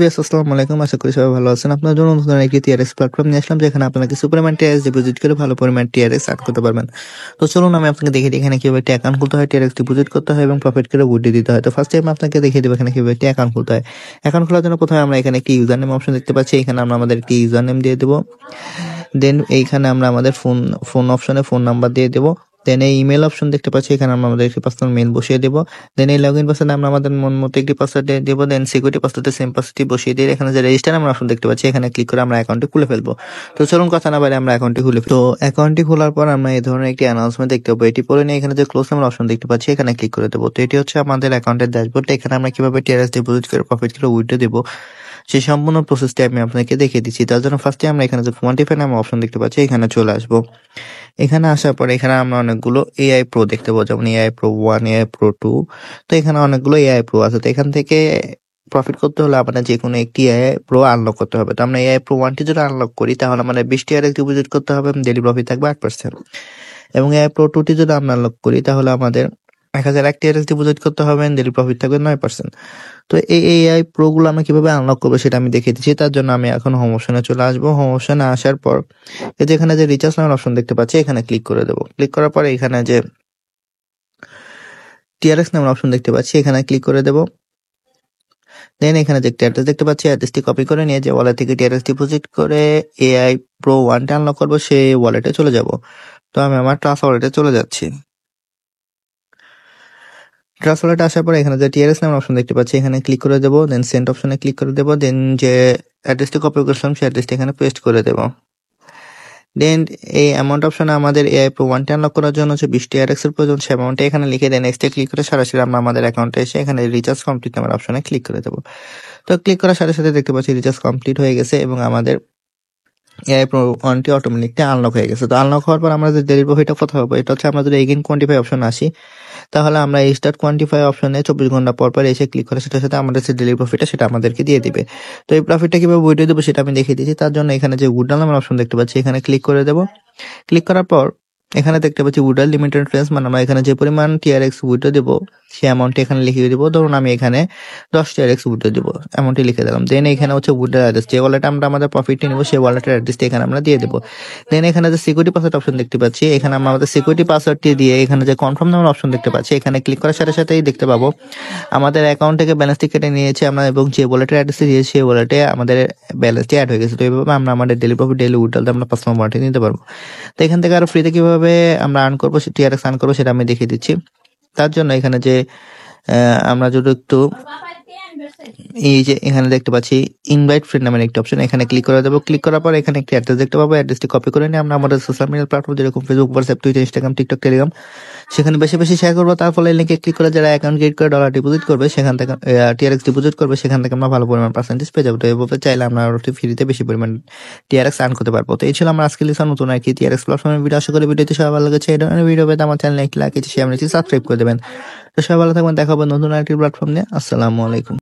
আসসালামু আলাইকুম। আশা করি সবাই ভালো আছেন। আপনার জন্য নতুন একটি টিআরএক্স প্ল্যাটফর্ম নিয়ে আসলাম, যেখানে আপনারা কিছু পরিমাণ টিআরএক্স ডিপোজিট করে ভালো পরিমাণ টিআরএক্স আর্ন করতে পারবেন। তো চলুন আমি আপনাকে দেখিয়ে দিই এখানে কিভাবে একটি অ্যাকাউন্ট খুলতে হয়, টিআরএক্স ডিপোজিট করতে হয় এবং প্রফিট করে উইথড্র দিতে হয়। তো ফার্স্ট টাইম আপনাকে দেখিয়ে দেবো এখানে কিভাবে একটি অ্যাকাউন্ট খুলতে হয়। অ্যাকাউন্ট খোলার জন্য প্রথমে আমরা এখানে একটি ইউজার নেম অপশন দেখতে পাচ্ছি। এখানে আমরা আমাদের একটি ইউজার নেম দিয়ে দেবো। দেন এইখানে আমরা আমাদের ফোন অপশনে ফোন নাম্বার দিয়ে দেবো। দেন এই ইমেল অপশন দেখতে পাচ্ছি, এখানে আমরা আমাদের একটি পার্সোনাল মেল বসিয়ে দেবো। দেন এই লগইন পাসওয়ার্ডে আমরা আমাদের মন মতো একটি পাসওয়ার্ড দিয়ে দেবো। দেন সিকিউরিটি পাসওয়ার্ডে সেম পাসওয়ার্ডটি বসিয়ে দিয়ে এখানে যে রেজিস্টার আমরা অপশন দেখতে পাচ্ছি, এখানে ক্লিক করে আমরা অ্যাকাউন্টটি খুলে ফেলবো। তো চলুন কথা না বাইরে আমরা অ্যাকাউন্টটি খুলে তো অ্যাকাউন্টটি খোলার পর আমরা এই ধরনের একটি অ্যানাউন্সমেন্ট দেখতে পাবো। এটি পরে নিয়ে এখানে যে ক্লোজ নামের অপশন দেখতে পাচ্ছি, এখানে ক্লিক করে দেবো। তো এটি হচ্ছে আমাদের অ্যাকাউন্টের ড্যাশবোর্ড। এখানে আমরা কিভাবে টিআরএস ডিপোজিট করে প্রফিট করে উইথড্র দেবো সেই সম্পূর্ণ প্রসেসটি আমি আপনাকে দেখিয়ে দিচ্ছি। তার জন্য ফার্স্টে আমরা এখানে যে কোয়ান্টিফাই নামে অপশন দেখতে পাচ্ছি, এখানে চলে আসবো। এখানে আসার পর এখানে আমরা অনেকগুলো এআই প্রো দেখতে পাবো, যেমন এআই প্রো 1, এআই প্রো 2। তো এখানে অনেকগুলো এআই প্রো আছে। তো এখান থেকে প্রফিট করতে হলে আমাদের যে কোনো একটি এআই প্রো আনলক করতে হবে। তো আমরা এআই প্রো 1টি যদি আনলক করি, তাহলে আমাদের 20 টিআরএক্স ডিপোজিট করতে হবে, ডেইলি প্রফিট থাকবে 8%। এবং এআই প্রো 2টি যদি আমরা আনলক করি, তাহলে আমাদের 1001 টিআরএক্স ডিপোজিট করতে হবে, ডেইলি প্রফিট থাকবে 9%। তো এই এআই প্রো গুলো আমরা কিভাবে আনলক করবো সেটা আমি দেখিয়ে দিচ্ছি। তার জন্য আমি এখন হোম অপশনে চলে আসবো। হোম অপশনে আসার পর এই যে এখানে যে রিচার্জ নামের অপশন দেখতে পাচ্ছি, এখানে ক্লিক করে দেবো। ক্লিক করার পরে এখানে যে টিআরএক্স নামের অপশন দেখতে পাচ্ছি, এখানে ক্লিক করে দেবো। দেন এখানে যে অ্যাড্রেস দেখতে পাচ্ছি, অ্যাড্রেসটি কপি করে নিয়ে যে ওয়ালেট থেকে টিআরএক্স ডিপোজিট করে এআই প্রো 1টা আনলক করবো, সেই ওয়ালেটে চলে যাব। তো আমি আমার ট্রাস্ট ওয়ালেটে চলে যাচ্ছি। ট্রাস্ট ওয়ালেটে আসার পরে এখানে যে টিআরএস নামের অপশন দেখতে পাচ্ছি, এখানে ক্লিক করে দেবো। দেন সেন্ড অপশনে ক্লিক করে দেবো। দেন যে অ্যাড্রেসটি কপি করেছিলাম সেই অ্যাড্রেসটি এখানে পেস্ট করে দেবো। দেন এই অ্যামাউন্ট অপশনে আমাদের এআই প্রো 1টা আনলক করার জন্য হচ্ছে 20 টিআরএক্স এর প্রয়োজন, সেই অ্যামাউন্টটা এখানে লিখে দেন নেক্সটে ক্লিক করে সরাসরি আমরা আমাদের অ্যাকাউন্টে এসে এখানে রিচার্জ কমপ্লিট নামের অপশনে ক্লিক করে দেবো। তো ক্লিক করার সাথে সাথে দেখতে পাচ্ছি রিচার্জ কমপ্লিট হয়ে গেছে এবং আমাদের এআই প্রো 1টি অটোমেটিকলি আনলক হয়ে গেছে। তো আনলক হওয়ার পর আমরা যে ডেইলি প্রফিটটা কোথায় হবে, এটা হচ্ছে আমরা যদি এগেইন কোয়ান্টিফাই অপশন আসি, তাহলে আমরা এই স্টার্ট কোয়ান্টিফাই অপশনে 24 ঘন্টা পর পর এসে ক্লিক করার সাথে সাথে আমাদের যে ডেইলি প্রফিটটা সেটা আমাদেরকে দিয়ে দিবে। তো এই প্রফিটটা কিভাবে উইথড্র দেবো সেটা আমি দেখিয়ে দিচ্ছি। তার জন্য এখানে যে উইথড্র নামের অপশন দেখতে পাচ্ছি, এখানে ক্লিক করে দেবো। ক্লিক করার পর এখানে দেখতে পাচ্ছি উইথড্র লিমিটেড ফ্রেন্স, মানে আমরা এখানে যে পরিমাণ টিআরএক্স উইথড্র দেবো সেই অ্যামাউন্টটি এখানে লিখে দেবো। ধরুন আমি এখানে 10 টিআরএক্স উইথড্র দেবো, অ্যামাউন্টটি লিখে দিলাম। দেন এখানে হচ্ছে উইথড্র অ্যাড্রেস, যে ওয়ালেটে আমরা আমাদের প্রফিটটি নেবো সেই ওয়ালেটের অ্যাড্রেসটি এখানে আমরা দিয়ে দেবো। দেন এখানে যে সিকিউরিটি পাসওয়ার্ড অপশন দেখতে পাচ্ছি, এখানে আমরা আমাদের সিকিউরিটি পাসওয়ার্ডটি দিয়ে এখানে যে কনফার্ম নামের অপশন দেখতে পাচ্ছি, এখানে ক্লিক করার সাথে সাথেই দেখতে পাবো আমাদের অ্যাকাউন্ট থেকে ব্যালেন্সটি কেটে নিয়েছে আমরা, এবং যে ওয়ালেটের অ্যাড্রেসটি দিয়েছি সেই ওয়ালেটে আমাদের ব্যালেন্সটি অ্যাড হয়ে গেছে। তো এইভাবে আমরা আমাদের ডেইলি প্রফিট ডেইলি উইথড্রতে আমরা পার্সোনাল ওয়ালেটে নিতে পারবো। তো এখান থেকে আরো ফ্রিতে কিভাবে আমরা আর্ন করবো, টিআরএক্স আর্ন করবো সেটা আমি দেখিয়ে দিচ্ছি। তার জন্য এখানে যে আমরা যদি একটু এই যে এখানে দেখতে পাচ্ছি ইনভাইট ফ্রেন্ড নামের একটি অপশন, এখানে ক্লিক করে দেবো। ক্লিক করার পর এখানে একটি অ্যাড্রেস দেখতে পাবো, অ্যাড্রেসটি কপি করে নিয়ে আমরা আমাদের সোশ্যাল মিডিয়া প্ল্যাটফর্ম যেরকম Facebook, WhatsApp, Twitter, Instagram, TikTok, Telegram, সেখানে বেশি বেশি শেয়ার করবো। তার ফলে লিঙ্কে ক্লিক করে যারা অ্যাকাউন্ট ক্রিয়েট করে ডলার ডিপোজিট করবে, সেখান থেকে টিআরএক্স ডিপোজিট করবে, সেখান থেকে আমরা ভালো পরিমাণ পার্সেন্টেজ পেয়ে যাবো। তো এভাবে চাইলে আমরা আরো ফ্রিতে বেশি পরিমাণ টিআরএক্স আর্ন করতে পারবো। তো এই ছিল আমার আজকে লিসা নতুন আর কি টিআরএক্স প্ল্যাটফর্মের ভিডিও। আশা করি ভিডিওতে সবাই ভালো লেগেছে। এই ধরনের ভিডিও পেতে আমার চ্যানেলে একটি লাইক, শেয়ার, সাবস্ক্রাইব করে দেবেন। তো সবাই ভালো থাকবেন, দেখা হবে নতুন আরেকটি প্ল্যাটফর্ম নিয়ে। আসসালামু আলাইকুম।